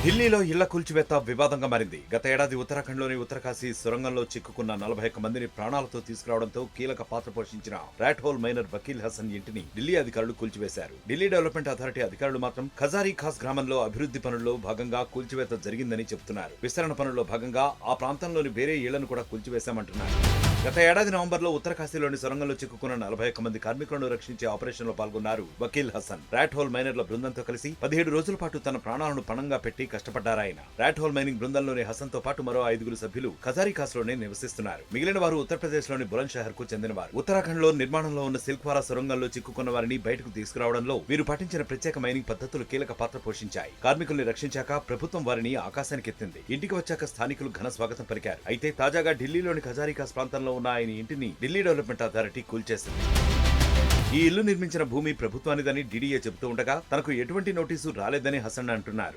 ఢిల్లీలో ఇళ్ల కూల్చివేత వివాదంగా మారింది. గత ఏడాది ఉత్తరాఖండ్లోని ఉత్తరకాశీ సొరంగంలో చిక్కుకున్న 41 మందిని ప్రాణాలతో తీసుకురావడంతో కీలక పాత్ర పోషించిన rat hole miner Vakeel Hasan ఇంటిని ఢిల్లీ అధికారులు కూల్చివేశారు. ఢిల్లీ డెవలప్మెంట్ అథారిటీ అధికారులు మాత్రం ఖజారీ ఖాస్ గ్రామంలో అభివృద్ధి పనుల్లో భాగంగా కూల్చివేత జరిగిందని చెబుతున్నారు. విస్తరణ పనుల్లో భాగంగా ఆ ప్రాంతంలోని వేరే ఇళ్లను కూడా కూల్చివేశామంటున్నారు. గత ఏడాది నవంబర్లో ఉత్తరకాశీలోని సొరంగంలో చిక్కుకున్న 41 మంది కార్మికులను రక్షించే ఆపరేషన్లో పాల్గొన్నారు వకీల్ హసన్. ర్యాట్ హోల్ మైనర్ల బృందంతో కలిసి 17 రోజుల పాటు తన ప్రాణాలను పణంగా పెట్టి కష్టపడ్డారాయన. ర్యాట్ హోల్ మైనింగ్ బృందంలోని హసన్ తో పాటు మరో 5 సభ్యులు ఖజారీఖాస్ లోనే నివసిస్తున్నారు. మిగిలిన వారు ఉత్తరప్రదేశ్ లోని బులంద్ షహర్ కు చెందినవారు. ఉత్తరాఖండ్ లో నిర్మాణంలో ఉన్న సిల్క్వారా సొరంగంలో చిక్కుకున్న వారిని బయటకు తీసుకురావడంలో వీరు పాటించిన ప్రత్యేక మైనింగ్ పద్ధతులు కీలక పాత్ర పోషించాయి. కార్మికుల్ని రక్షించాక ప్రభుత్వం వారిని ఆకాశానికెత్తింది. ఇంటికి వచ్చాక స్థానికులు ఘన స్వాగతం పలికారు. అయితే తాజాగా ఢిల్లీలోని ఖజారీఖాస్ ప్రాంతంలో ఉన్న ఆయన ఇంటిని ఢిల్లీ డెవలప్మెంట్ అథారిటీ కూల్చేసింది. ఈ ఇల్లు నిర్మించిన భూమి ప్రభుత్వానిదని డీడీఏ చెబుతూ ఉండగా తనకు ఎటువంటి నోటీసు రాలేదని హసన్ అంటున్నారు.